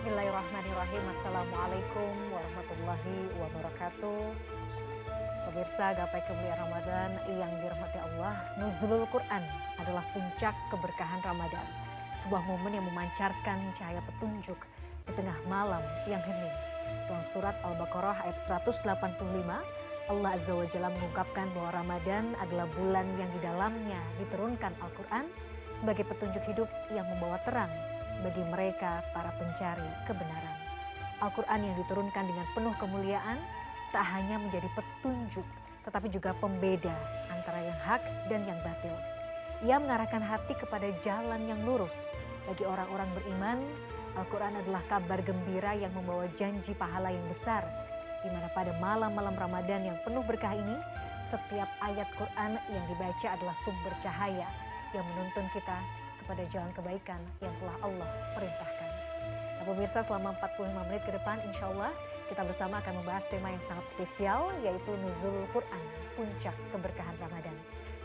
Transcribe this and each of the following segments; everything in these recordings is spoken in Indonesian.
Bismillahirrahmanirrahim. Assalamualaikum warahmatullahi wabarakatuh. Pemirsa gapai kemuliaan Ramadan yang dirahmati Allah, nuzulul Quran adalah puncak keberkahan Ramadan. Sebuah momen yang memancarkan cahaya petunjuk di tengah malam yang hening. Dalam surat Al-Baqarah ayat 185, Allah Azza wa Jalla mengungkapkan bahwa Ramadan adalah bulan yang di dalamnya diturunkan Al-Quran sebagai petunjuk hidup yang membawa terang bagi mereka para pencari kebenaran. Al-Quran yang diturunkan dengan penuh kemuliaan tak hanya menjadi petunjuk, tetapi juga pembeda antara yang hak dan yang batil. Ia mengarahkan hati kepada jalan yang lurus. Bagi orang-orang beriman, Al-Quran adalah kabar gembira yang membawa janji pahala yang besar, di mana pada malam-malam Ramadan yang penuh berkah ini, setiap ayat Quran yang dibaca adalah sumber cahaya yang menuntun kita kepada jalan kebaikan yang telah Allah perintahkan. Nah, pemirsa, selama 45 menit ke depan insya Allah kita bersama akan membahas tema yang sangat spesial, yaitu Nuzulul Quran, puncak keberkahan Ramadan.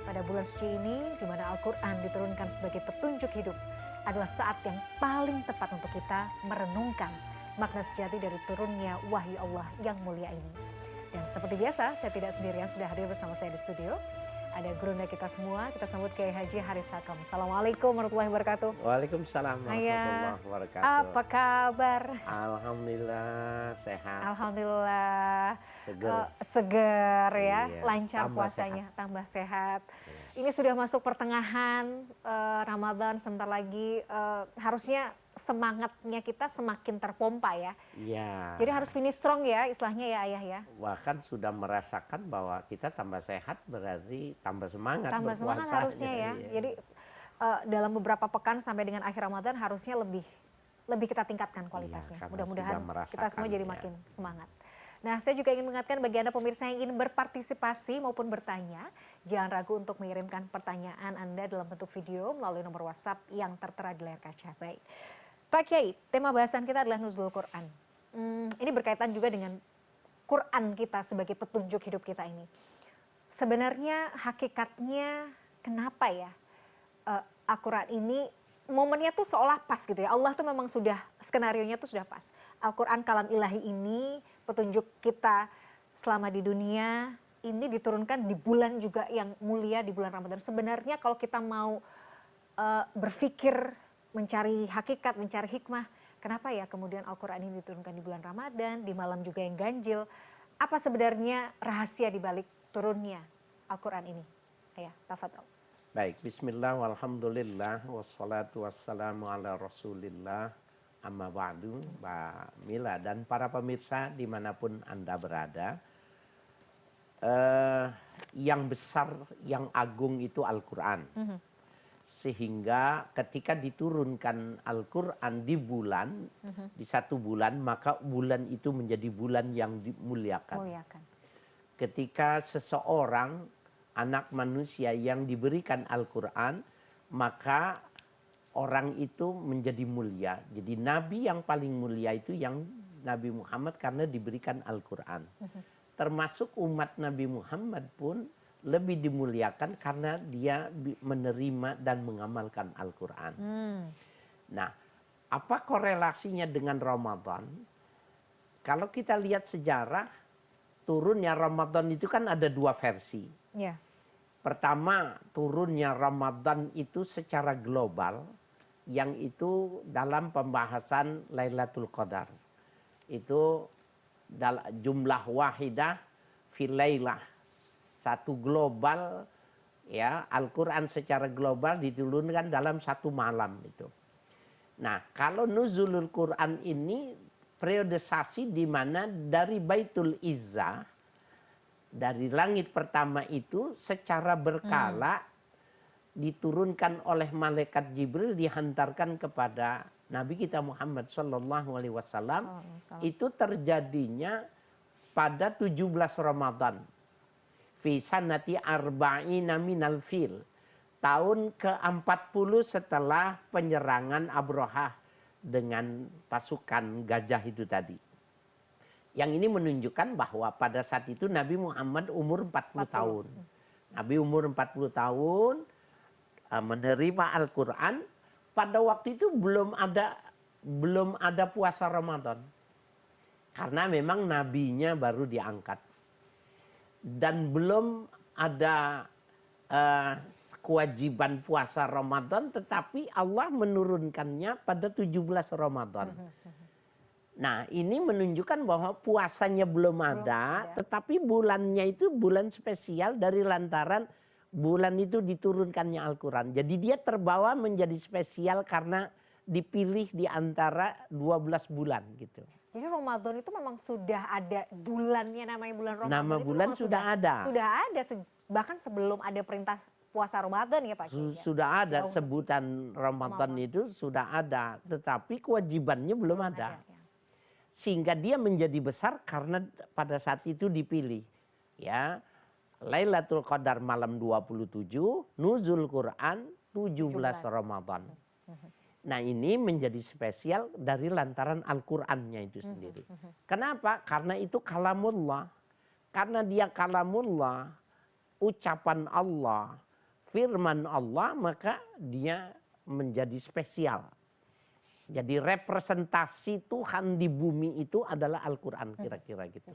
Pada bulan suci ini, di mana Al-Quran diturunkan sebagai petunjuk hidup, adalah saat yang paling tepat untuk kita merenungkan makna sejati dari turunnya wahyu Allah yang mulia ini. Dan seperti biasa, saya tidak sendirian, sudah hadir bersama saya di studio. Ada gurunda kita semua, kita sambut Kiai Haji Haris Hakam. Assalamualaikum warahmatullahi wabarakatuh. Waalaikumsalam warahmatullahi wabarakatuh. Apa kabar? Alhamdulillah sehat. Alhamdulillah. Seger. Seger ya, Iya, lancar tambah puasanya, tambah sehat. Iya. Ini sudah masuk pertengahan Ramadan, sebentar lagi harusnya semangatnya kita semakin terpompa ya. Iya. Jadi harus finish strong ya, istilahnya ya Ayah ya. Bahkan sudah merasakan bahwa kita tambah sehat berarti tambah semangat Tambah semangat berpuasa. harusnya ya. Iya. Jadi dalam beberapa pekan sampai dengan akhir Ramadan harusnya lebih kita tingkatkan kualitasnya. Iya, Mudah-mudahan sudah kita semua jadi merasakan, makin semangat. Nah, saya juga ingin mengingatkan bagi Anda pemirsa yang ingin berpartisipasi maupun bertanya, jangan ragu untuk mengirimkan pertanyaan Anda dalam bentuk video melalui nomor WhatsApp yang tertera di layar kaca. Baik, Pak Kiai, tema bahasan kita adalah Nuzulul Quran. Ini berkaitan juga dengan Quran kita sebagai petunjuk hidup kita ini. Sebenarnya hakikatnya kenapa ya Al-Quran ini momennya tuh seolah pas gitu ya. Allah tuh memang sudah, skenarionya tuh sudah pas. Al-Quran kalam ilahi ini, petunjuk kita selama di dunia, ini diturunkan di bulan juga yang mulia, di bulan Ramadan. Sebenarnya kalau kita mau berpikir, mencari hakikat, mencari hikmah, kenapa ya kemudian Al-Quran ini diturunkan di bulan Ramadan, di malam juga yang ganjil. Apa sebenarnya rahasia di balik turunnya Al-Quran ini? Ya, tafadhol. Baik, bismillah, walhamdulillah, wassalatu wassalamu ala rasulillah, amma ba'du, Mbak Mila dan para pemirsa dimanapun Anda berada. Yang besar, yang agung itu Al-Quran. Sehingga ketika diturunkan Al-Quran di bulan, di satu bulan, maka bulan itu menjadi bulan yang dimuliakan. Ketika seseorang, anak manusia yang diberikan Al-Quran, maka orang itu menjadi mulia. Jadi Nabi yang paling mulia itu yang Nabi Muhammad karena diberikan Al-Quran. Termasuk umat Nabi Muhammad pun lebih dimuliakan karena dia menerima dan mengamalkan Al-Quran. Nah, apa korelasinya dengan Ramadan? Kalau kita lihat sejarah, turunnya Ramadan itu kan ada dua versi. Ya. Pertama, turunnya Ramadan itu secara global, yang itu dalam pembahasan Lailatul Qadar. Itu jumlah wahidah fi lailah, satu global ya, Al-Quran secara global diturunkan dalam satu malam itu. Nah, kalau Nuzulul Quran ini periodisasi di mana dari Baitul Izzah, dari langit pertama itu secara berkala diturunkan oleh malaikat Jibril, dihantarkan kepada Nabi kita Muhammad Sallallahu Alaihi Wasallam. Itu terjadinya pada 17 Ramadan. Fi sanati arba'ina minal fil. Tahun ke-40 setelah penyerangan Abrahah dengan pasukan gajah itu tadi. Yang ini menunjukkan bahwa pada saat itu Nabi Muhammad umur 40 tahun. Nabi umur 40 tahun menerima Al-Quran. Pada waktu itu belum ada belum ada puasa Ramadan. Karena memang nabinya baru diangkat. Dan belum ada kewajiban puasa Ramadan, tetapi Allah menurunkannya pada 17 Ramadan. Nah, ini menunjukkan bahwa puasanya belum ada, tetapi bulannya itu bulan spesial dari lantaran bulan itu diturunkannya Al-Quran. Jadi dia terbawa menjadi spesial karena dipilih di antara 12 bulan gitu. Jadi Ramadan itu memang sudah ada bulannya, namanya bulan Ramadan. Nama itu bulan sudah ada. Sudah ada, bahkan sebelum ada perintah puasa Ramadan ya Pak Kiai. Sudah ada sebutan Ramadan itu sudah ada, tetapi kewajibannya belum ada. Ya. Sehingga dia menjadi besar karena pada saat itu dipilih. Ya, Lailatul Qadar malam 27, nuzul Quran 17 Ramadan. Nah, ini menjadi spesial dari lantaran Al-Qur'annya itu sendiri. Kenapa? Karena itu kalamullah. Karena dia kalamullah, ucapan Allah, firman Allah, maka dia menjadi spesial. Jadi representasi Tuhan di bumi itu adalah Al-Quran kira-kira gitu.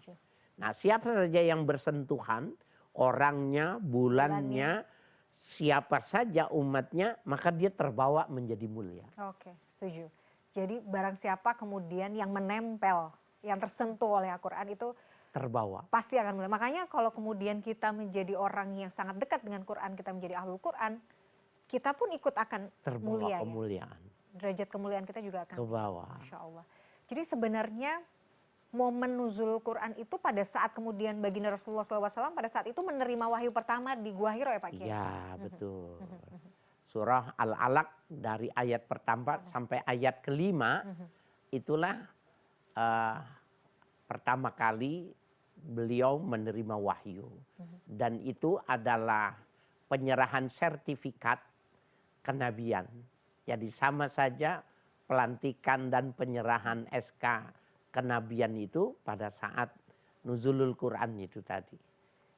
Nah, siapa saja yang bersentuhan, orangnya, bulannya, siapa saja umatnya, maka dia terbawa menjadi mulia. Oke, setuju. Jadi barang siapa kemudian yang menempel, yang tersentuh oleh Al-Quran itu terbawa. Pasti akan mulia. Makanya kalau kemudian kita menjadi orang yang sangat dekat dengan Quran, kita menjadi ahlul Quran, kita pun ikut akan terbawa mulia. Kemuliaan. Ya? Derajat kemuliaan kita juga akan ke bawah. Masya Allah. Jadi sebenarnya momen nuzul Quran itu pada saat kemudian baginda Rasulullah SAW pada saat itu menerima wahyu pertama di Gua Hiro ya Pak Kiai? Ya betul. Surah Al-Alaq dari ayat pertama sampai ayat kelima itulah pertama kali beliau menerima wahyu. Dan itu adalah penyerahan sertifikat kenabian. Jadi sama saja pelantikan dan penyerahan SK kenabian itu pada saat nuzulul Quran itu tadi.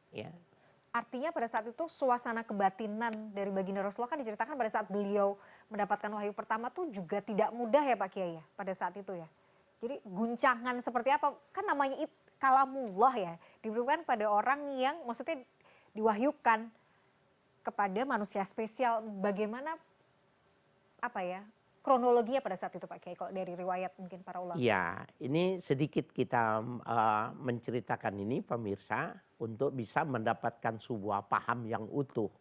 Ya. Artinya pada saat itu suasana kebatinan dari baginda Rasulullah kan diceritakan pada saat beliau mendapatkan wahyu pertama tuh juga tidak mudah ya Pak Kiai ya pada saat itu ya. Jadi guncangan seperti apa, kan namanya kalamullah ya, diberikan pada orang yang maksudnya diwahyukan kepada manusia spesial. Bagaimana apa ya kronologinya pada saat itu Pak Kiai kalau dari riwayat mungkin para ulama? Ya, ini sedikit kita menceritakan ini pemirsa untuk bisa mendapatkan sebuah paham yang utuh.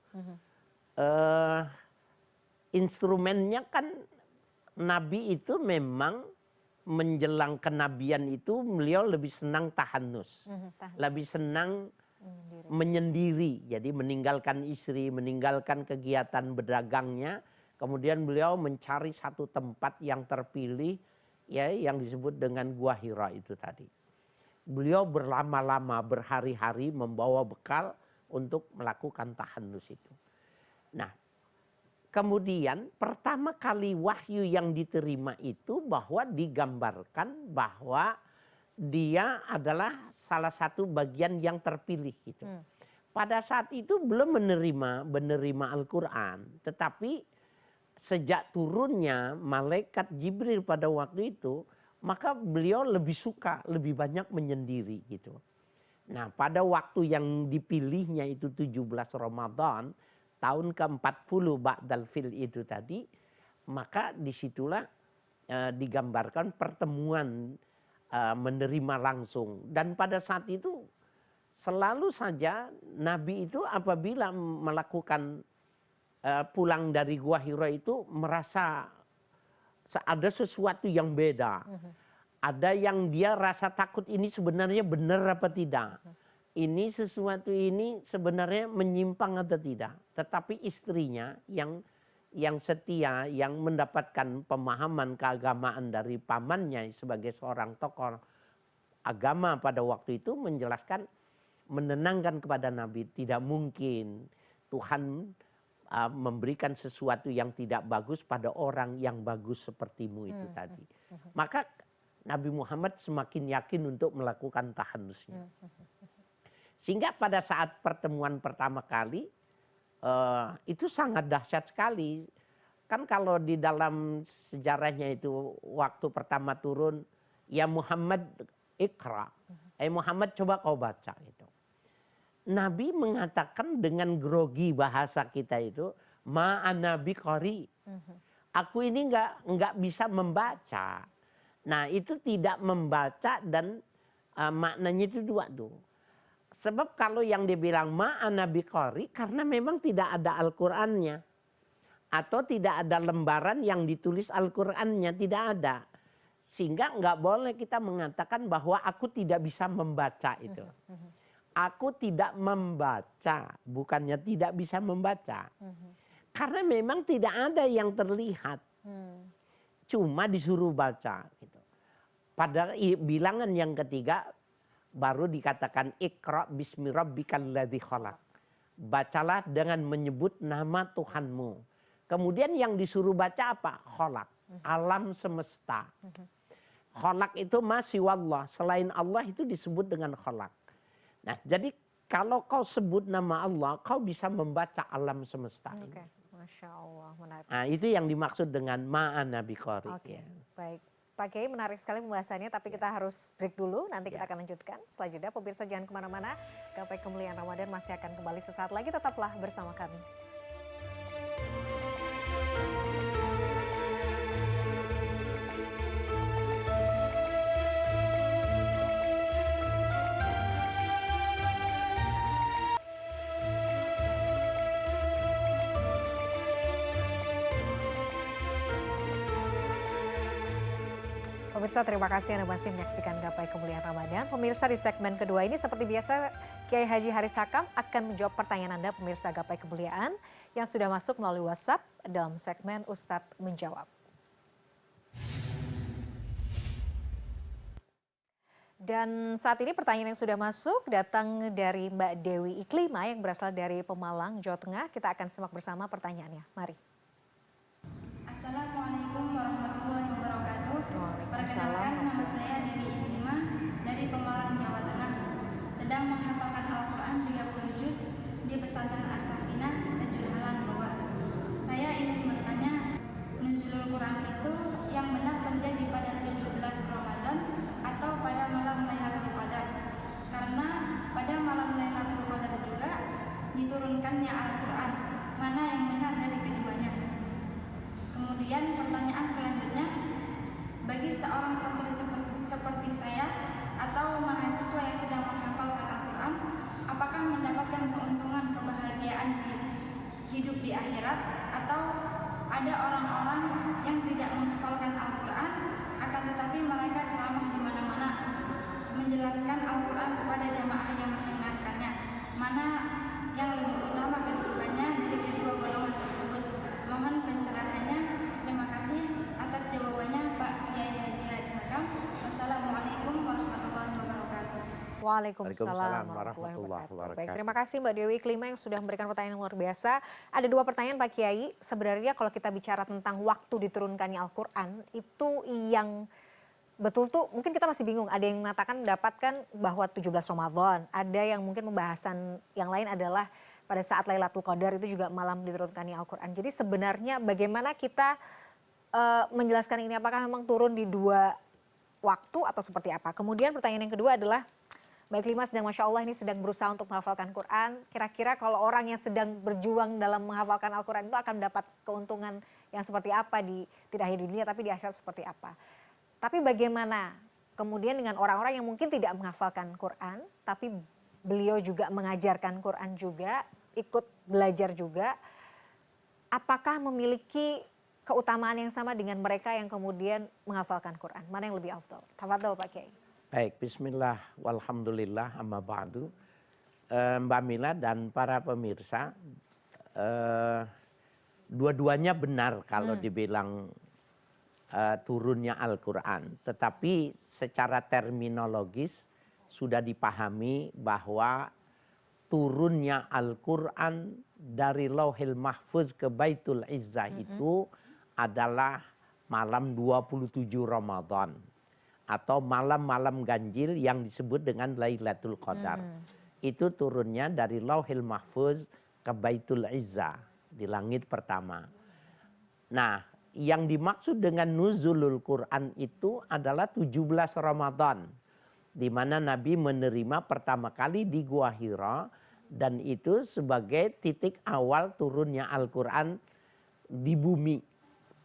Instrumennya kan Nabi itu memang menjelang kenabian itu beliau lebih senang tahanus, lebih senang menyendiri. Jadi meninggalkan istri, meninggalkan kegiatan berdagangnya. Kemudian beliau mencari satu tempat yang terpilih ya yang disebut dengan Gua Hira itu tadi. Beliau berlama-lama berhari-hari membawa bekal untuk melakukan tahannus itu. Nah, kemudian pertama kali wahyu yang diterima itu bahwa digambarkan bahwa dia adalah salah satu bagian yang terpilih gitu. Pada saat itu belum menerima Al-Quran, tetapi sejak turunnya malaikat Jibril pada waktu itu, maka beliau lebih suka, lebih banyak menyendiri gitu. Nah, pada waktu yang dipilihnya itu 17 Ramadan, tahun ke-40 Ba'dal Fil itu tadi, maka disitulah digambarkan pertemuan menerima langsung. Dan pada saat itu selalu saja Nabi itu apabila melakukan pulang dari Gua Hira itu merasa ada sesuatu yang beda. Ada yang dia rasa takut ini sebenarnya benar apa tidak. Ini sesuatu ini sebenarnya menyimpang atau tidak. Tetapi istrinya yang setia, yang mendapatkan pemahaman keagamaan dari pamannya sebagai seorang tokoh agama pada waktu itu menjelaskan, menenangkan kepada Nabi, tidak mungkin Tuhan memberikan sesuatu yang tidak bagus pada orang yang bagus sepertimu itu tadi. Maka Nabi Muhammad semakin yakin untuk melakukan tahannusnya. Sehingga pada saat pertemuan pertama kali itu sangat dahsyat sekali. kan kalau di dalam sejarahnya itu waktu pertama turun, ya Muhammad Iqra, Muhammad coba kau baca itu. Nabi mengatakan dengan grogi bahasa kita itu, ma'ana biqari. Aku ini nggak bisa membaca. Nah itu tidak membaca dan maknanya itu dua tuh. Sebab kalau yang dibilang ma'ana biqari karena memang tidak ada Al-Qur'annya. Atau tidak ada lembaran yang ditulis Al-Qur'annya, tidak ada. Sehingga nggak boleh kita mengatakan bahwa aku tidak bisa membaca itu. Aku tidak membaca, bukannya tidak bisa membaca. Karena memang tidak ada yang terlihat. Cuma disuruh baca. Gitu. Pada bilangan yang ketiga baru dikatakan Iqra bismi rabbikal ladzi khalaq. Bacalah dengan menyebut nama Tuhanmu. Kemudian yang disuruh baca apa? Khalaq, alam semesta. Khalaq itu masih wallah, selain Allah itu disebut dengan khalaq. Nah, jadi kalau kau sebut nama Allah, kau bisa membaca alam semesta ini. Masya Allah, menarik. Nah, itu yang dimaksud dengan ma'ana biqari. Oke, baik. Pak Kiai, menarik sekali pembahasannya, tapi kita harus break dulu. Nanti kita akan lanjutkan setelah jeda. Pemirsa jangan kemana-mana. Gapai Kemuliaan Ramadan masih akan kembali sesaat lagi. Tetaplah bersama kami. Pemirsa, terima kasih Anda masih menyaksikan Gapai Kemuliaan Ramadan. Pemirsa, di segmen kedua ini seperti biasa Kiai Haji Haris Hakam akan menjawab pertanyaan Anda pemirsa Gapai Kemuliaan yang sudah masuk melalui WhatsApp dalam segmen Ustadz Menjawab. Dan saat ini pertanyaan yang sudah masuk datang dari Mbak Dewi Iklima yang berasal dari Pemalang, Jawa Tengah. Kita akan simak bersama pertanyaannya. Mari. Assalamualaikum warahmatullahi wabarakatuh. Perkenalkan, nama saya Dewi Iklima dari Pemalang, Jawa Tengah. Sedang menghafalkan Al-Quran 30 juz di pesantren As-Safinah, Tajur Halang, Bogor. Saya ingin bertanya, nuzulul Quran itu yang benar terjadi pada 17 Ramadan atau pada malam Lailatul Qadar? Karena pada malam Lailatul Qadar juga diturunkannya Al-Quran. Mana yang benar dari keduanya? Kemudian pertanyaan selanjutnya, bagi seorang santri seperti saya atau mahasiswa yang sedang menghafalkan Al-Quran, apakah mendapatkan keuntungan kebahagiaan di hidup di akhirat, atau ada orang-orang yang tidak menghafalkan Al-Quran akan tetapi mereka ceramah di mana-mana menjelaskan Al-Quran kepada jamaah yang mendengarkannya? Mana yang lebih utama kedudukannya dari kedua golongan tersebut? Mohon pencerahannya. Terima kasih atas jawabannya Pak Kiai Haji Haris Hakam. Wassalamualaikum warahmatullahi wabarakatuh. Waalaikumsalam warahmatullahi wabarakatuh. Baik, terima kasih Mbak Dewi Klima yang sudah memberikan pertanyaan yang luar biasa. Ada dua pertanyaan Pak Kiai. Sebenarnya kalau kita bicara tentang waktu diturunkannya Al-Quran, itu yang betul tuh mungkin kita masih bingung. Ada yang mengatakan mendapatkan bahwa 17 Ramadan. Ada yang mungkin pembahasan yang lain adalah pada saat Lailatul Qadar itu juga malam diturunkannya Al-Quran. Jadi sebenarnya bagaimana kita menjelaskan ini, apakah memang turun di dua waktu atau seperti apa? Kemudian pertanyaan yang kedua adalah, Mbak Klima sedang Masya Allah ini sedang berusaha untuk menghafalkan Quran. Kira-kira kalau orang yang sedang berjuang dalam menghafalkan Al-Quran itu akan mendapat keuntungan yang seperti apa tidak hanya di dunia tapi di akhirat seperti apa? Tapi bagaimana kemudian dengan orang-orang yang mungkin tidak menghafalkan Quran, tapi beliau juga mengajarkan Quran juga, ikut belajar juga, apakah memiliki keutamaan yang sama dengan mereka yang kemudian menghafalkan Quran? Mana yang lebih afdal? Tafadhol Pak Kiai. Baik, bismillah, walhamdulillah, amma ba'du. Mbak Mila dan para pemirsa, dua-duanya benar kalau dibilang turunnya Al-Quran. Tetapi secara terminologis sudah dipahami bahwa turunnya Al-Quran dari Lauhil Mahfuz ke Baitul Izzah itu adalah malam 27 Ramadan. Atau malam-malam ganjil yang disebut dengan Lailatul Qadar. Itu turunnya dari Lauhil Mahfuz ke Baitul Izzah di langit pertama. Nah, yang dimaksud dengan nuzulul Quran itu adalah 17 Ramadan. Di mana Nabi menerima pertama kali di Gua Hira. Dan itu sebagai titik awal turunnya Al-Quran di bumi.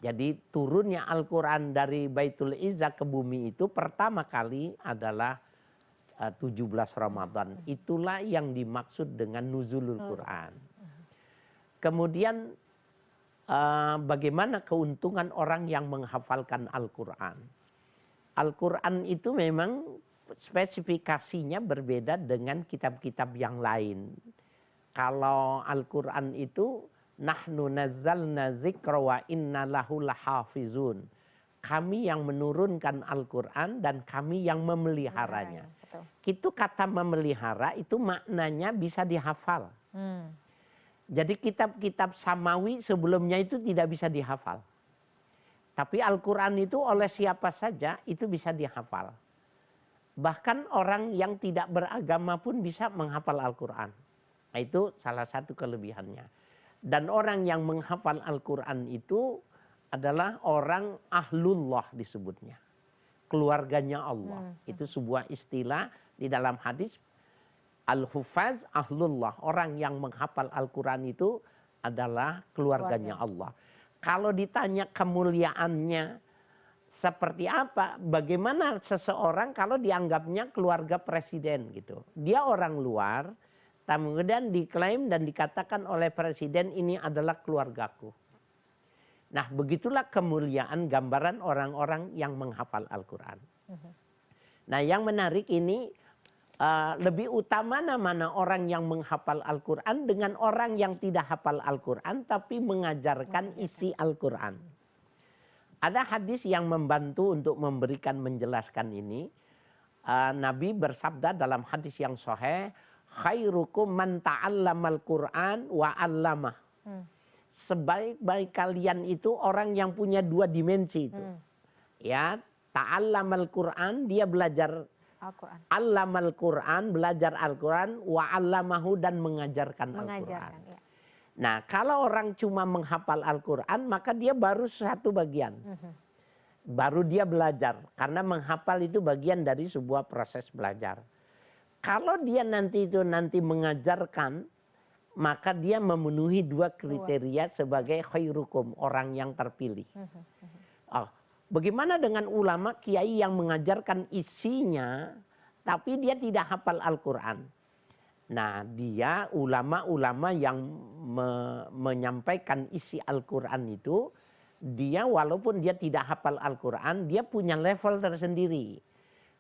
Jadi turunnya Al-Quran dari Baitul Izzah ke bumi itu pertama kali adalah 17 Ramadan. Itulah yang dimaksud dengan nuzulul Quran. Kemudian bagaimana keuntungan orang yang menghafalkan Al-Quran. Al-Quran itu memang spesifikasinya berbeda dengan kitab-kitab yang lain. Kalau Al-Quran itu nahnu nazzalna dzikra wa inna lahu lahafizun. Kami yang menurunkan Al-Quran dan kami yang memeliharanya. Itu kata memelihara itu maknanya bisa dihafal. Jadi kitab-kitab samawi sebelumnya itu tidak bisa dihafal. Tapi Al-Quran itu oleh siapa saja itu bisa dihafal. Bahkan orang yang tidak beragama pun bisa menghafal Al-Quran. Nah, itu salah satu kelebihannya. Dan orang yang menghafal Al-Quran itu adalah orang ahlullah disebutnya. Keluarganya Allah. Itu sebuah istilah di dalam hadis. Al-Hufaz ahlullah. Orang yang menghafal Al-Quran itu adalah keluarganya Allah. Kalau ditanya kemuliaannya seperti apa, bagaimana seseorang kalau dianggapnya keluarga presiden gitu. Dia orang luar, kemudian diklaim dan dikatakan oleh presiden ini adalah keluargaku. Nah, begitulah kemuliaan gambaran orang-orang yang menghafal Al-Quran. Nah, yang menarik ini lebih utama mana orang yang menghafal Al-Quran dengan orang yang tidak hafal Al-Quran tapi mengajarkan isi Al-Quran. Ada hadis yang membantu untuk memberikan menjelaskan ini. Nabi bersabda dalam hadis yang sahih, khairukum man ta'allamal Qur'an wa 'allamah. Sebaik-baik kalian itu orang yang punya dua dimensi itu. Ya, ta'allamal Qur'an, dia belajar Al-Quran. 'Allamal Qur'an, belajar Al-Quran, wa 'allamahu dan mengajarkan Al-Quran. Ya. Nah, kalau orang cuma menghafal Al-Quran, maka dia baru satu bagian. Baru dia belajar. Karena menghafal itu bagian dari sebuah proses belajar. Kalau dia nanti mengajarkan, maka dia memenuhi dua kriteria sebagai khairukum, orang yang terpilih. Bagaimana dengan ulama, kiai yang mengajarkan isinya, tapi dia tidak hafal Al-Quran. Nah, dia ulama-ulama yang menyampaikan isi Al-Quran itu, dia walaupun dia tidak hafal Al-Quran, dia punya level tersendiri.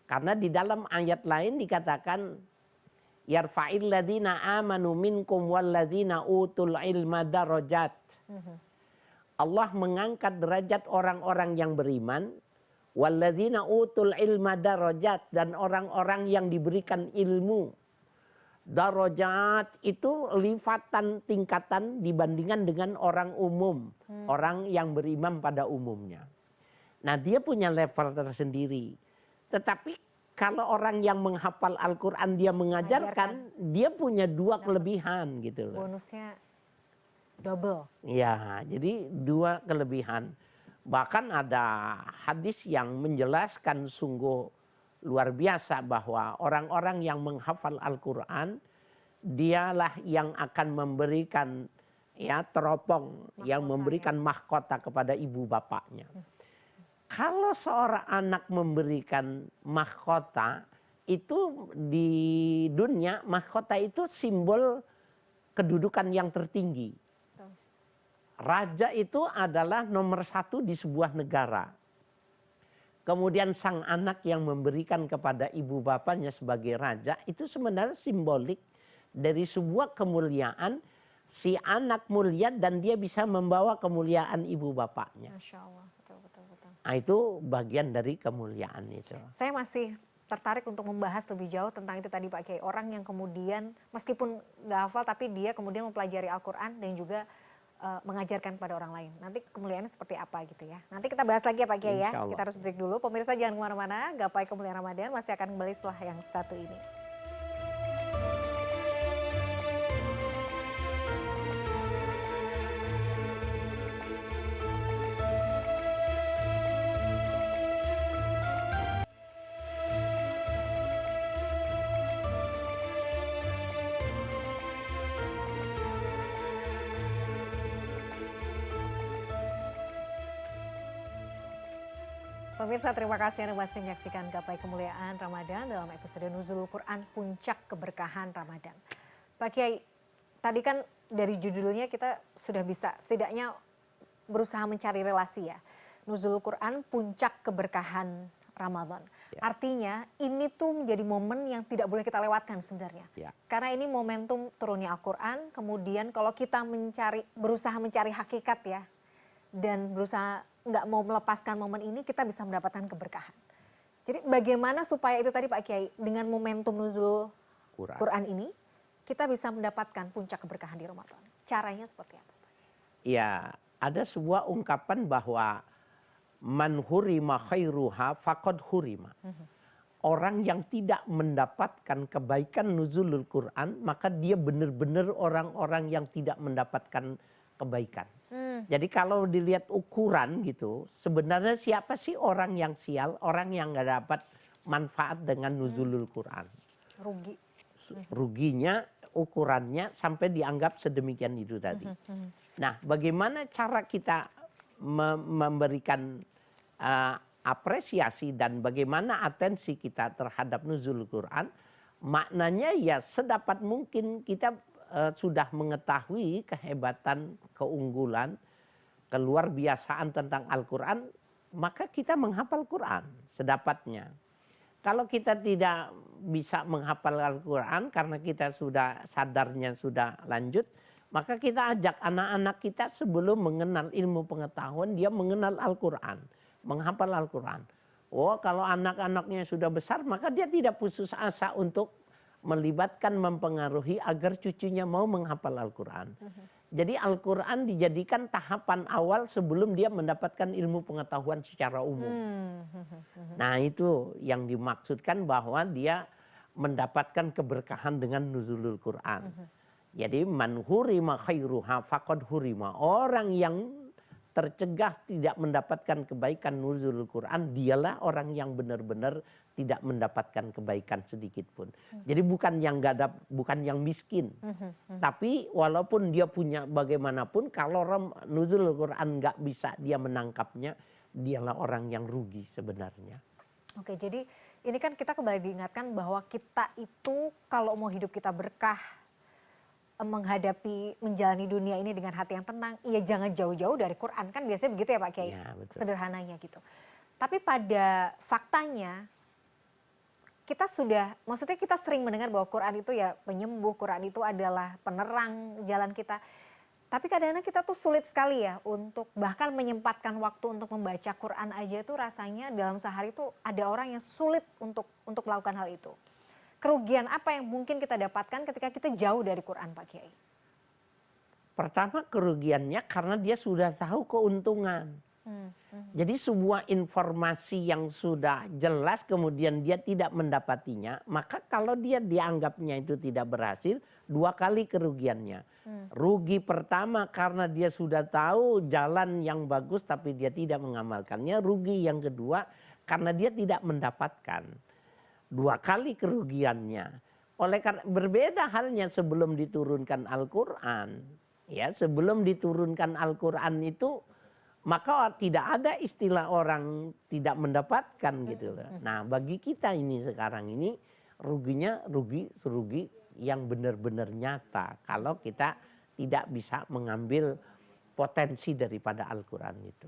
Karena di dalam ayat lain dikatakan, yarfa'il ladzina amanu minkum walladzina utul ilma darajat. Allah mengangkat derajat orang-orang yang beriman, walladzina utul ilma darajat, dan orang-orang yang diberikan ilmu. Darajat itu lipatan tingkatan dibandingkan dengan orang umum. Orang yang beriman pada umumnya. Nah, dia punya level tersendiri. Tetapi kalau orang yang menghafal Al-Quran dia mengajarkan, dia punya dua kelebihan gitu loh. Bonusnya double. Ya, jadi dua kelebihan. Bahkan ada hadis yang menjelaskan sungguh luar biasa bahwa orang-orang yang menghafal Al-Quran, dialah yang akan memberikan teropong, yang memberikan mahkota kepada ibu bapaknya. Kalau seorang anak memberikan mahkota, itu di dunia mahkota itu simbol kedudukan yang tertinggi. Raja itu adalah nomor satu di sebuah negara. Kemudian sang anak yang memberikan kepada ibu bapaknya sebagai raja, itu sebenarnya simbolik dari sebuah kemuliaan. Si anak mulia dan dia bisa membawa kemuliaan ibu bapaknya. Masya Allah, betul. Nah, itu bagian dari kemuliaan itu. Saya masih tertarik untuk membahas lebih jauh tentang itu tadi Pak Kiai. Orang yang kemudian meskipun nggak hafal tapi dia kemudian mempelajari Al-Quran dan juga mengajarkan pada orang lain. Nanti kemuliaannya seperti apa gitu ya. Nanti kita bahas lagi ya Pak Kiai ya. Kita harus break dulu. Pemirsa jangan kemana-mana. Gapai Kemuliaan Ramadan masih akan kembali setelah yang satu ini. Pemirsa, terima kasih Anda masih menyaksikan Gapai Kemuliaan Ramadan dalam episode Nuzulul Quran Puncak Keberkahan Ramadan. Pak Kiai, tadi kan dari judulnya kita sudah bisa setidaknya berusaha mencari relasi ya. Nuzulul Quran Puncak Keberkahan Ramadan. Ya. Artinya ini tuh menjadi momen yang tidak boleh kita lewatkan sebenarnya. Ya. Karena ini momentum turunnya Al-Quran, kemudian kalau kita berusaha mencari hakikat ya, dan berusaha nggak mau melepaskan momen ini, kita bisa mendapatkan keberkahan. Jadi bagaimana supaya itu tadi Pak Kiai, dengan momentum nuzul Quran ini, kita bisa mendapatkan puncak keberkahan di Ramadan. Caranya seperti apa? Ya, ada sebuah ungkapan bahwa man hurima khairuha faqad hurima. Orang yang tidak mendapatkan kebaikan nuzulul Quran, maka dia benar-benar orang-orang yang tidak mendapatkan kebaikan. Jadi kalau dilihat ukuran gitu, sebenarnya siapa sih orang yang sial, orang yang nggak dapat manfaat dengan nuzulul Quran? Rugi. Ruginya, ukurannya sampai dianggap sedemikian itu tadi. Nah, bagaimana cara kita memberikan apresiasi dan bagaimana atensi kita terhadap nuzulul Quran? Maknanya ya sedapat mungkin kita sudah mengetahui kehebatan, keunggulan, keluar biasaan tentang Al-Quran, maka kita menghafal Quran sedapatnya. Kalau kita tidak bisa menghafal Al-Quran karena kita sudah sadarnya sudah lanjut, maka kita ajak anak-anak kita sebelum mengenal ilmu pengetahuan, dia mengenal Al-Quran, menghafal Al-Quran. Oh, kalau anak-anaknya sudah besar, maka dia tidak putus asa untuk melibatkan, mempengaruhi agar cucunya mau menghafal Al-Quran. Jadi Al-Quran dijadikan tahapan awal sebelum dia mendapatkan ilmu pengetahuan secara umum. Nah, itu yang dimaksudkan bahwa dia mendapatkan keberkahan dengan nuzulul Quran. Jadi man hurima khairuha faqad hurima. Orang yang tercegah tidak mendapatkan kebaikan nuzulul Quran, dialah orang yang benar-benar tidak mendapatkan kebaikan sedikit pun. Jadi bukan yang nggak ada, bukan yang miskin. Tapi walaupun dia punya bagaimanapun, kalau nuzulul Quran nggak bisa dia menangkapnya, dialah orang yang rugi sebenarnya. Oke, jadi ini kan kita kembali diingatkan bahwa kita itu kalau mau hidup kita berkah, menghadapi, menjalani dunia ini dengan hati yang tenang, ya jangan jauh-jauh dari Quran. Kan biasanya begitu ya Pak Kiai, Ya, betul. Sederhananya gitu. Tapi pada faktanya, maksudnya kita sering mendengar bahwa Quran itu ya penyembuh, Quran itu adalah penerang jalan kita. Tapi kadang-kadang kita tuh sulit sekali ya untuk bahkan menyempatkan waktu untuk membaca Quran aja tuh rasanya dalam sehari tuh ada orang yang sulit untuk melakukan hal itu. Kerugian apa yang mungkin kita dapatkan ketika kita jauh dari Quran Pak Kiai? Pertama kerugiannya karena dia sudah tahu keuntungan. Jadi sebuah informasi yang sudah jelas kemudian dia tidak mendapatinya, maka kalau dia dianggapnya itu tidak berhasil, dua kali kerugiannya. Rugi pertama karena dia sudah tahu jalan yang bagus tapi dia tidak mengamalkannya. Rugi yang kedua karena dia tidak mendapatkan. Dua kali kerugiannya. Oleh karena berbeda halnya sebelum diturunkan Al-Quran. Ya, sebelum diturunkan Al-Quran itu maka tidak ada istilah orang tidak mendapatkan gitu loh. Nah, bagi kita ini sekarang ini ruginya rugi yang benar-benar nyata kalau kita tidak bisa mengambil potensi daripada Al-Quran itu.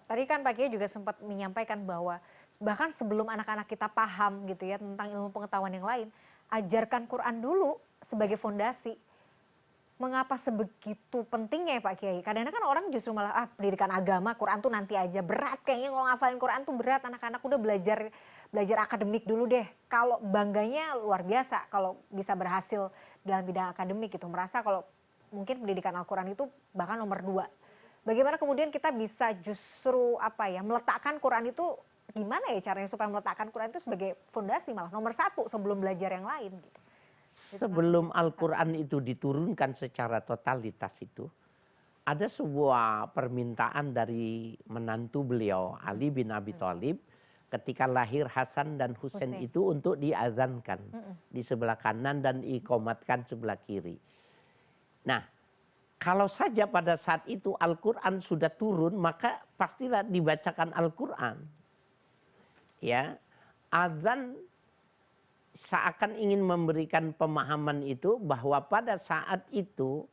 Tadi kan Pak Kiai juga sempat menyampaikan bahwa bahkan sebelum anak-anak kita paham gitu ya tentang ilmu pengetahuan yang lain, ajarkan Quran dulu sebagai fondasi. Mengapa sebegitu pentingnya ya Pak Kiai? Kadang-kadang kan orang justru malah pendidikan agama, Quran tuh nanti aja, berat kayaknya kalau ngafalin Quran tuh berat, anak-anak udah belajar akademik dulu deh. Kalau bangganya luar biasa kalau bisa berhasil dalam bidang akademik gitu, merasa kalau mungkin pendidikan Al-Quran itu bahkan nomor 2. Bagaimana kemudian kita bisa justru meletakkan Quran itu, gimana ya caranya supaya meletakkan Quran itu sebagai fondasi malah nomor 1 sebelum belajar yang lain gitu. Sebelum Al-Quran itu diturunkan secara totalitas itu, ada sebuah permintaan dari menantu beliau, Ali bin Abi Thalib, ketika lahir Hasan dan Husain itu untuk diazankan di sebelah kanan dan diiqamatkan sebelah kiri. Nah, kalau saja pada saat itu Al-Quran sudah turun, maka pastilah dibacakan Al-Quran. ya, azan seakan ingin memberikan pemahaman itu bahwa pada saat itu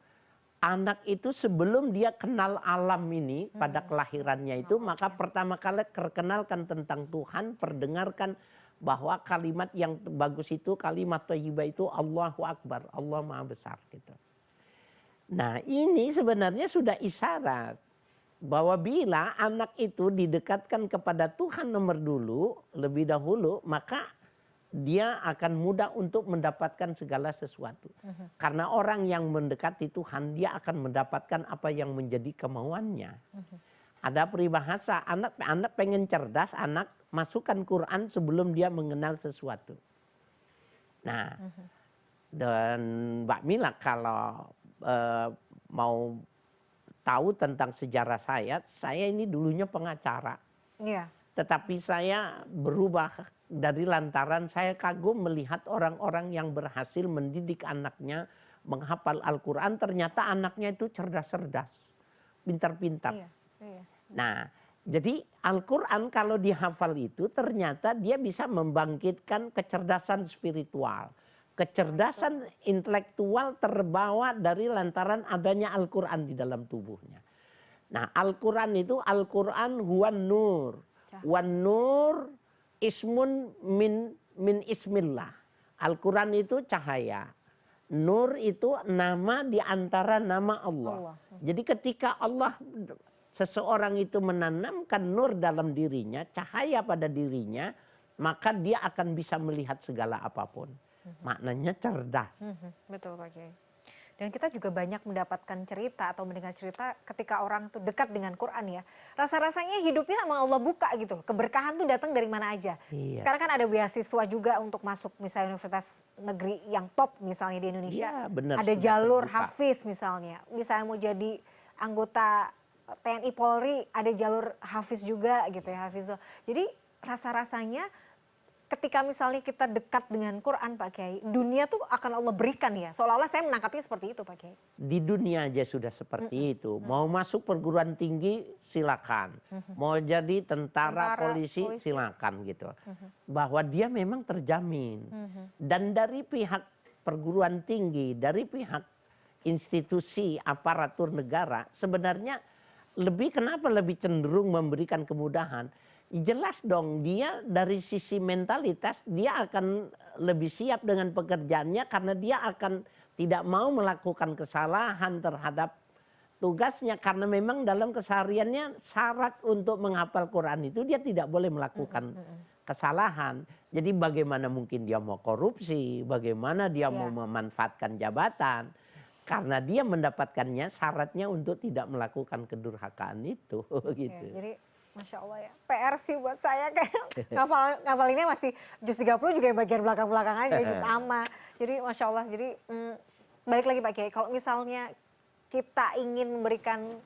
anak itu sebelum dia kenal alam ini pada kelahirannya itu, maka pertama kali perkenalkan tentang Tuhan, perdengarkan bahwa kalimat yang bagus itu, kalimat thayyibah itu Allahu Akbar, Allah Maha Besar gitu. Nah, ini sebenarnya sudah isyarat bahwa bila anak itu didekatkan kepada Tuhan nomor lebih dahulu, maka dia akan mudah untuk mendapatkan segala sesuatu. Karena orang yang mendekati Tuhan, dia akan mendapatkan apa yang menjadi kemauannya. Ada peribahasa, anak pengen cerdas, anak masukkan Quran sebelum dia mengenal sesuatu. Nah, dan Mbak Mila kalau mau tahu tentang sejarah saya ini dulunya pengacara. Iya. Tetapi saya berubah dari lantaran saya kagum melihat orang-orang yang berhasil mendidik anaknya menghafal Al-Quran. Ternyata anaknya itu cerdas-cerdas, pintar-pintar. Iya, iya. Nah, jadi Al-Quran kalau dihafal itu ternyata dia bisa membangkitkan kecerdasan spiritual. Kecerdasan intelektual terbawa dari lantaran adanya Al-Quran di dalam tubuhnya. Nah, Al-Quran itu Al-Quran huwan nur. Wan nur ismun min ismillah. Al-Quran itu cahaya. Nur itu nama di antara nama Allah. Jadi ketika seseorang itu menanamkan nur dalam dirinya, cahaya pada dirinya, maka dia akan bisa melihat segala apapun. Maknanya cerdas. Betul Pak Kiai. Dan kita juga banyak mendapatkan cerita atau mendengar cerita ketika orang tuh dekat dengan Quran ya. Rasa-rasanya hidupnya sama Allah buka gitu. Keberkahan tuh datang dari mana aja. Iya. Sekarang kan ada beasiswa juga untuk masuk misalnya universitas negeri yang top misalnya di Indonesia. Iya, benar, ada sudah jalur terbuka. hafiz misalnya. Misalnya mau jadi anggota TNI Polri ada jalur hafiz juga gitu ya, hafizah. Jadi rasa-rasanya ketika misalnya kita dekat dengan Quran Pak Kiai, dunia tuh akan Allah berikan ya. Seolah-olah saya menangkapnya seperti itu Pak Kiai. Di dunia aja sudah seperti itu. Mau masuk perguruan tinggi silakan. Mau jadi tentara, polisi silakan gitu. Bahwa dia memang terjamin. Dan dari pihak perguruan tinggi, dari pihak institusi aparatur negara, sebenarnya kenapa lebih cenderung memberikan kemudahan? Jelas dong, dia dari sisi mentalitas dia akan lebih siap dengan pekerjaannya karena dia akan tidak mau melakukan kesalahan terhadap tugasnya, karena memang dalam kesehariannya syarat untuk menghafal Quran itu dia tidak boleh melakukan kesalahan. Jadi bagaimana mungkin dia mau korupsi, bagaimana dia mau memanfaatkan jabatan, karena dia mendapatkannya syaratnya untuk tidak melakukan kedurhakaan itu gitu. Jadi Masya Allah ya, PR sih buat saya kayak ngapalinnya masih juz 30 juga yang bagian belakang-belakang aja, juz amma. Jadi Masya Allah, jadi balik lagi Pak Kiai, kalau misalnya kita ingin memberikan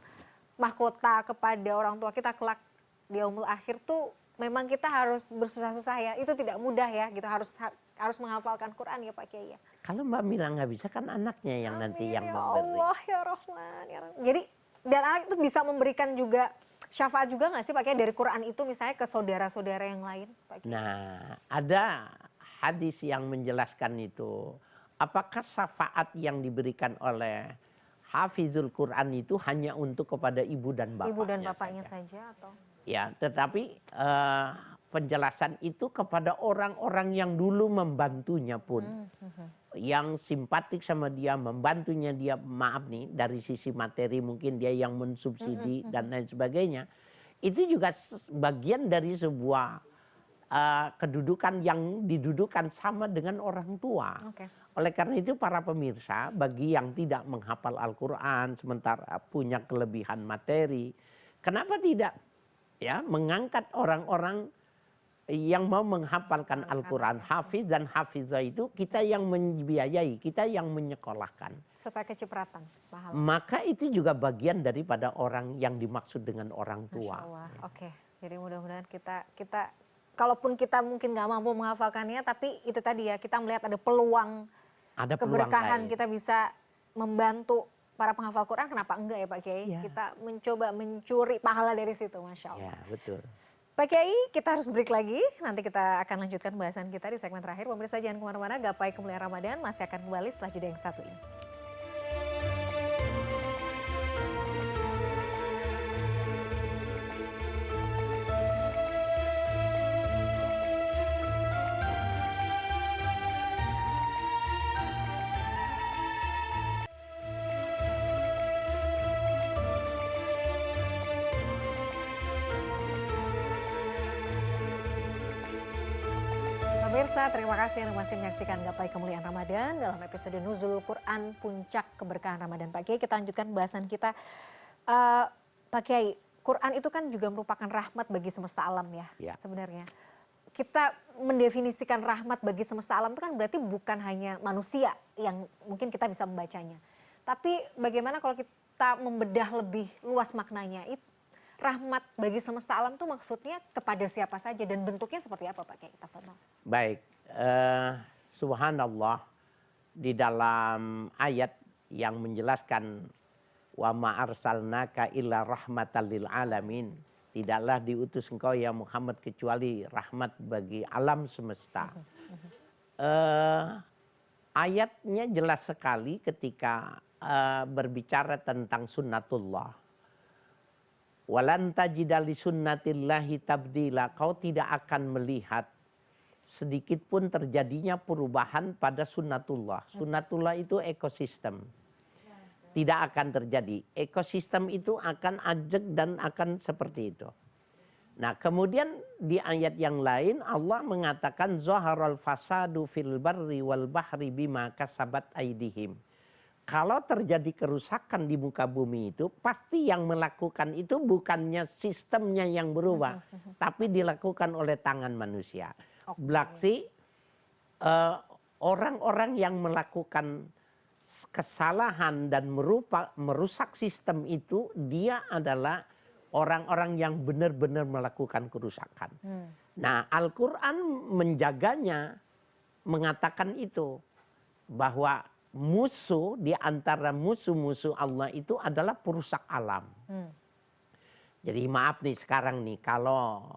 mahkota kepada orang tua kita kelak di yaumul akhir tuh memang kita harus bersusah-susah ya, itu tidak mudah ya gitu, harus menghafalkan Quran ya Pak Kiai ya. Kalau Mbak Mila nggak bisa kan anaknya yang nanti yang ya memberi. Allah ya Rahman ya Rahman. Jadi dan anak itu bisa memberikan juga syafaat juga nggak sih Pak Kiai dari Quran itu misalnya ke saudara-saudara yang lain Pak Kiai? Nah, ada hadis yang menjelaskan itu. Apakah syafaat yang diberikan oleh hafizul Quran itu hanya untuk kepada ibu dan bapaknya? Ibu dan bapaknya saja atau? Ya, tetapi penjelasan itu kepada orang-orang yang dulu membantunya pun. Yang simpatik sama dia, membantunya dia, maaf nih, dari sisi materi mungkin dia yang mensubsidi dan lain sebagainya. Itu juga bagian dari sebuah kedudukan yang didudukan sama dengan orang tua. Oleh karena itu para pemirsa, bagi yang tidak menghafal Al-Quran sementara punya kelebihan materi, kenapa tidak ya mengangkat orang-orang yang mau menghafalkan Al-Quran, hafiz dan hafizah itu kita yang membiayai, kita yang menyekolahkan. Supaya kecipratan, pahala. Maka itu juga bagian daripada orang yang dimaksud dengan orang tua. Masya Allah. Oke, jadi mudah-mudahan kita kalaupun kita mungkin nggak mampu menghafalkannya, tapi itu tadi ya kita melihat ada peluang keberkahan, kita bisa membantu para penghafal Quran, kenapa enggak ya Pak Kiai? Ya. Kita mencoba mencuri pahala dari situ, Masya Allah. Ya, betul. Pak Kiai, kita harus break lagi. Nanti kita akan lanjutkan bahasan kita di segmen terakhir. Pemirsa jangan kemana-mana, Gapai Kemuliaan Ramadan masih akan kembali setelah jeda yang satu ini. Pemirsa, terima kasih Anda masih menyaksikan Gapai Kemuliaan Ramadan dalam episode Nuzul Quran Puncak Keberkahan Ramadan. Pak Kiai, kita lanjutkan bahasan kita. Pak Kiai, Quran itu kan juga merupakan rahmat bagi semesta alam ya. Sebenarnya. Kita mendefinisikan rahmat bagi semesta alam itu kan berarti bukan hanya manusia yang mungkin kita bisa membacanya. Tapi bagaimana kalau kita membedah lebih luas maknanya? Rahmat bagi semesta alam itu maksudnya kepada siapa saja dan bentuknya seperti apa Pak Kiai? Baik, subhanallah, di dalam ayat yang menjelaskan wa ma arsalnaka illa rahmatan lil alamin, tidaklah diutus engkau ya Muhammad kecuali rahmat bagi alam semesta. Ayatnya jelas sekali ketika berbicara tentang sunnatullah. Walan tajida li sunnatillahi tabdila. Kau tidak akan melihat sedikit pun terjadinya perubahan pada sunnatullah. Sunnatullah itu ekosistem. Tidak akan terjadi. Ekosistem itu akan ajeg dan akan seperti itu. Nah, kemudian di ayat yang lain Allah mengatakan zaharal fasadu fil barri wal bahri bima kasabat aydihim. Kalau terjadi kerusakan di muka bumi itu, pasti yang melakukan itu bukannya sistemnya yang berubah, tapi dilakukan oleh tangan manusia. Berarti orang-orang yang melakukan kesalahan dan merusak sistem itu, dia adalah orang-orang yang benar-benar melakukan kerusakan. Nah, Al-Quran menjaganya, mengatakan itu, bahwa musuh di antara musuh-musuh Allah itu adalah perusak alam. Jadi maaf nih sekarang nih kalau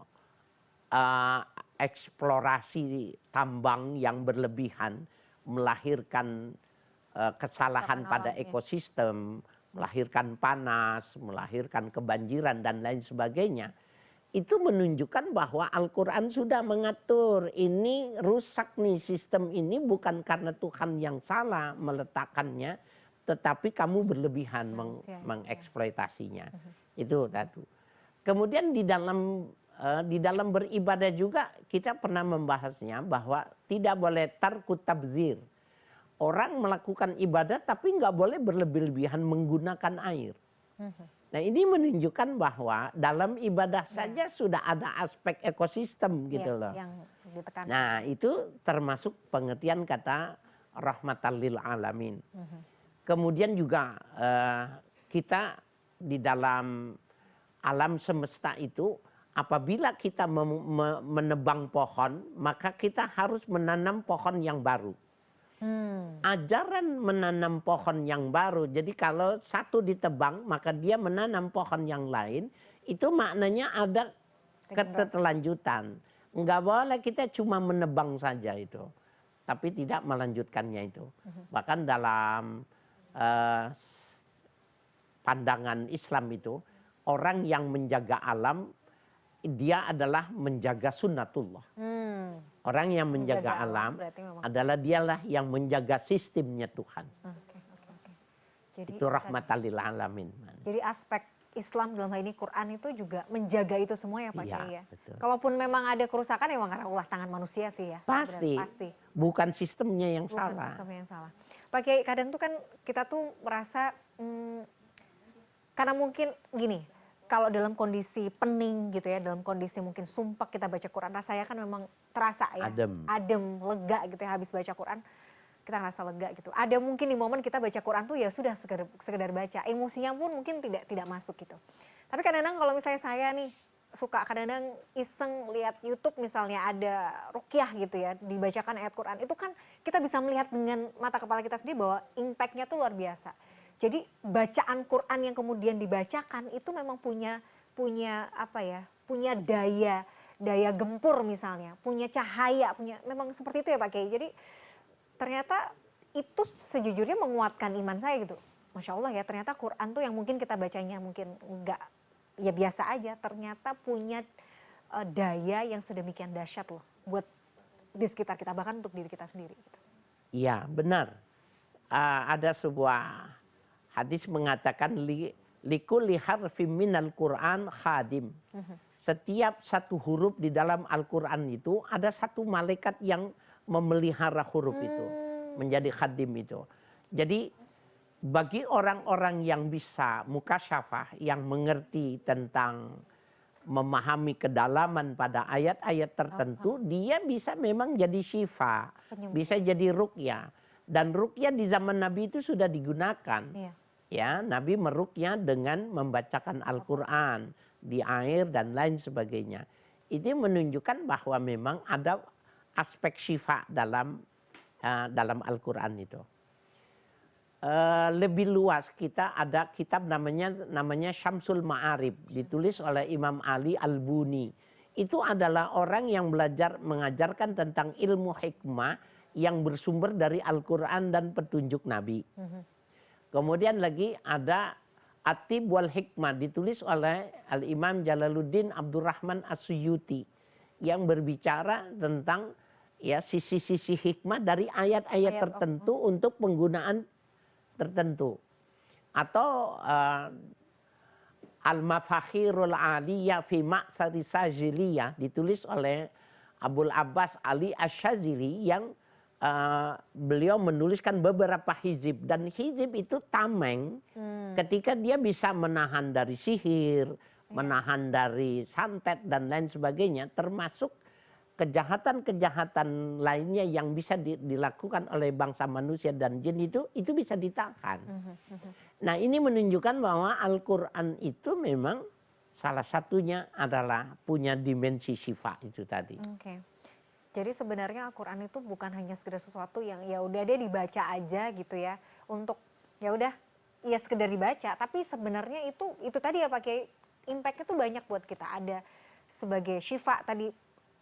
eksplorasi tambang yang berlebihan melahirkan kesalahan pada ekosistem, melahirkan panas, melahirkan kebanjiran dan lain sebagainya. Itu menunjukkan bahwa Al-Quran sudah mengatur ini rusak nih sistem ini bukan karena Tuhan yang salah meletakkannya, tetapi kamu berlebihan mengeksploitasinya. Itu satu. Kemudian di dalam beribadah juga kita pernah membahasnya bahwa tidak boleh tarku tabzir. Orang melakukan ibadah tapi nggak boleh berlebih-lebihan menggunakan air. Nah, ini menunjukkan bahwa dalam ibadah saja sudah ada aspek ekosistem gitu loh. Yang ditekan. Nah, itu termasuk pengertian kata rahmatan lil alamin. Kemudian juga kita di dalam alam semesta itu apabila kita menebang pohon, maka kita harus menanam pohon yang baru. Ajaran menanam pohon yang baru. Jadi kalau satu ditebang maka dia menanam pohon yang lain. Itu maknanya ada keterlanjutan. Enggak boleh kita cuma menebang saja itu. Tapi tidak melanjutkannya itu. Bahkan dalam pandangan Islam itu. Orang yang menjaga alam. Dia adalah menjaga sunnatullah. Orang yang menjaga alam adalah dialah yang menjaga sistemnya Tuhan. Jadi, itu rahmatan lil alamin. Jadi aspek Islam dalam hal ini Quran itu juga menjaga itu semua ya Pak Kiai ya. Kalaupun memang ada kerusakan memang karena ulah tangan manusia sih ya. Pasti. Bukan sistemnya yang salah. Sistemnya yang salah. Pak Kiai kadang tuh kan kita tuh merasa karena mungkin gini. Kalau dalam kondisi pening gitu ya, dalam kondisi mungkin sumpah kita baca Quran, rasanya kan memang terasa ya. Adem, lega gitu ya habis baca Quran. Kita ngerasa lega gitu. Ada mungkin di momen kita baca Quran tuh ya sudah sekedar baca. Emosinya pun mungkin tidak masuk gitu. Tapi kadang-kadang kalau misalnya saya nih suka kadang-kadang iseng lihat YouTube misalnya ada ruqyah gitu ya, dibacakan ayat Quran. Itu kan kita bisa melihat dengan mata kepala kita sendiri bahwa impact-nya tuh luar biasa. Jadi bacaan Quran yang kemudian dibacakan itu memang punya punya apa ya, punya daya gempur misalnya, punya cahaya, punya memang seperti itu ya Pak Kiai. Jadi ternyata itu sejujurnya menguatkan iman saya gitu. Masya Allah ya, ternyata Quran tuh yang mungkin kita bacanya mungkin enggak, ya biasa aja, ternyata punya daya yang sedemikian dahsyat loh buat di sekitar kita, bahkan untuk diri kita sendiri. Iya, benar. Ada sebuah hadis mengatakan likulli harfim minal Qur'an khadim. Setiap satu huruf di dalam Al-Qur'an itu ada satu malaikat yang memelihara huruf itu, menjadi khadim itu. Jadi bagi orang-orang yang bisa mukasyafah, yang mengerti tentang memahami kedalaman pada ayat-ayat tertentu, dia bisa memang jadi syifa, bisa jadi ruqyah. Dan ruqyah di zaman Nabi itu sudah digunakan. Iya. Ya, Nabi meruqyah dengan membacakan Al-Qur'an di air dan lain sebagainya. Itu menunjukkan bahwa memang ada aspek syifa dalam Al-Qur'an itu. Lebih luas, kita ada kitab namanya Syamsul Ma'arib, ditulis oleh Imam Ali Al-Buni. Itu adalah orang yang belajar mengajarkan tentang ilmu hikmah yang bersumber dari Al-Quran dan petunjuk Nabi. Kemudian lagi ada At-Tib wal Hikmah, ditulis oleh Al-Imam Jalaluddin Abdurrahman As-Suyuti, yang berbicara tentang ya sisi-sisi hikmah dari ayat-ayat tertentu untuk penggunaan tertentu. Atau Al-Mafakhirul Aliyah fi Ma'thari Sajiliyah, ditulis oleh Abul Abbas Ali Asyazili, yang beliau menuliskan beberapa hizib. Dan hizib itu tameng ketika dia bisa menahan dari sihir, menahan dari santet dan lain sebagainya, termasuk kejahatan-kejahatan lainnya yang bisa dilakukan oleh bangsa manusia dan jin itu bisa ditahan. Nah, ini menunjukkan bahwa Al-Quran itu memang salah satunya adalah punya dimensi syifa itu tadi. Oke. Jadi sebenarnya Al-Quran itu bukan hanya sekedar sesuatu yang ya udah dia dibaca aja gitu ya, untuk ya udah ya sekedar dibaca, tapi sebenarnya itu tadi ya Pak Kiai, impact-nya tuh banyak buat kita. Ada sebagai syifa tadi,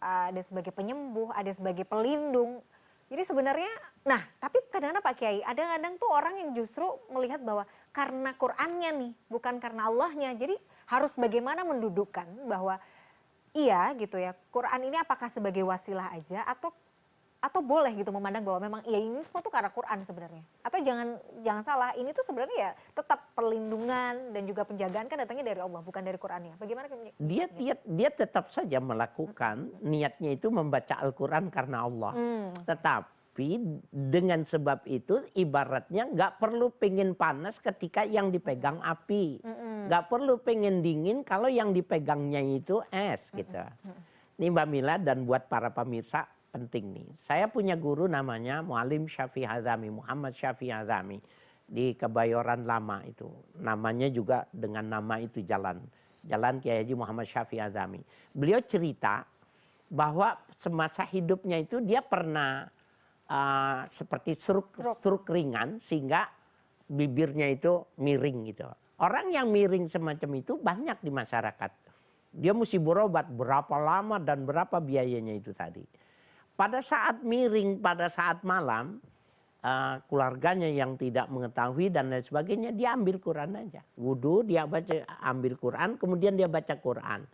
ada sebagai penyembuh, ada sebagai pelindung. Jadi sebenarnya, nah tapi kadang-kadang Pak Kiai, ada kadang tuh orang yang justru melihat bahwa karena Qur'annya nih, bukan karena Allahnya. Jadi harus bagaimana mendudukkan bahwa iya gitu ya, Quran ini apakah sebagai wasilah aja atau boleh gitu memandang bahwa memang iya ini semua tuh karena Quran sebenarnya. Atau jangan salah, ini tuh sebenarnya ya tetap perlindungan dan juga penjagaan kan datangnya dari Allah, bukan dari Qurannya. Bagaimana? Dia tetap saja melakukan niatnya itu membaca Al-Quran karena Allah. Tetapi dengan sebab itu ibaratnya nggak perlu pengen panas ketika yang dipegang api. Nggak perlu pengen dingin kalau yang dipegangnya itu es gitu. Ini Mbak Mila dan buat para pemirsa penting nih. Saya punya guru namanya Muallim Syafi'i Azami, Muhammad Syafi'i Azami, di Kebayoran Lama itu. Namanya juga dengan nama itu Jalan Kiai Haji Muhammad Syafi'i Azami. Beliau cerita bahwa semasa hidupnya itu dia pernah seperti stroke ringan sehingga bibirnya itu miring gitu. Orang yang miring semacam itu banyak di masyarakat. Dia mesti berobat berapa lama dan berapa biayanya itu tadi. Pada saat miring, pada saat malam, keluarganya yang tidak mengetahui dan lain sebagainya, dia ambil Quran aja. Wudhu, dia ambil Quran, kemudian dia baca Quran.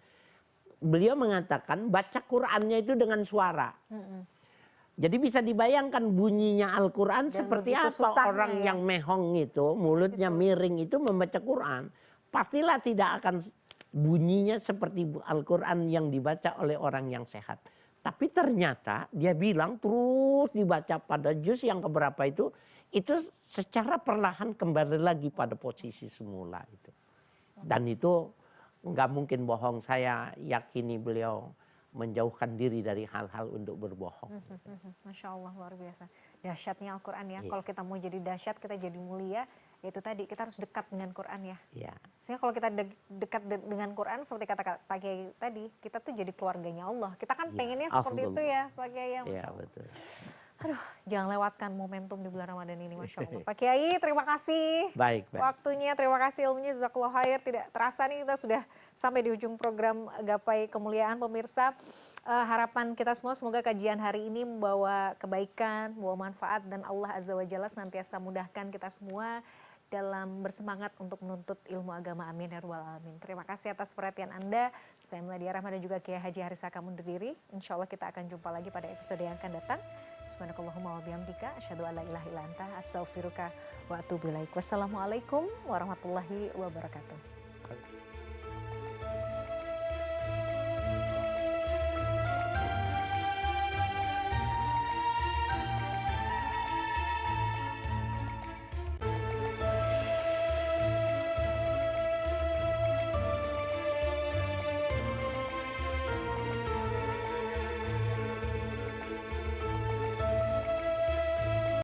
Beliau mengatakan baca Qurannya itu dengan suara. Jadi bisa dibayangkan bunyinya Al-Quran seperti apa orang yang mehong itu, mulutnya miring itu membaca Quran. Pastilah tidak akan bunyinya seperti Al-Quran yang dibaca oleh orang yang sehat. Tapi ternyata dia bilang terus dibaca pada juz yang keberapa itu secara perlahan kembali lagi pada posisi semula itu. Dan itu nggak mungkin bohong, saya yakini beliau menjauhkan diri dari hal-hal untuk berbohong. Masya Allah, luar biasa. Dahsyatnya Al-Quran ya. Kalau kita mau jadi dahsyat, kita jadi mulia, yaitu tadi kita harus dekat dengan Quran ya. Sehingga kalau kita dekat dengan Quran, seperti kata Pak Kiai tadi, kita tuh jadi keluarganya Allah. Kita kan pengennya seperti itu ya Pak Kiai. Iya betul. Jangan lewatkan momentum di bulan Ramadan ini, Masya Allah. Pak Kiai, terima kasih Baik, baik. waktunya, terima kasih ilmunya, jazakallah khair. Tidak terasa nih kita sudah sampai di ujung program Gapai Kemuliaan. Pemirsa, harapan kita semua semoga kajian hari ini membawa kebaikan, membawa manfaat, dan Allah Azza wa Jalla senantiasa mudahkan kita semua dalam bersemangat untuk menuntut ilmu agama. Amin ya rabbal alamin. Terima kasih atas perhatian Anda. Saya Meladia Rahma dan juga Kiai Haji Harisaka undur diri. Insya Allah kita akan jumpa lagi pada episode yang akan datang. Subhanakallahumma wa bihamdika asyhadu an la ilaha illa anta astaghfiruka wa atubu ilaik. Wassalamualaikum warahmatullahi wabarakatuh.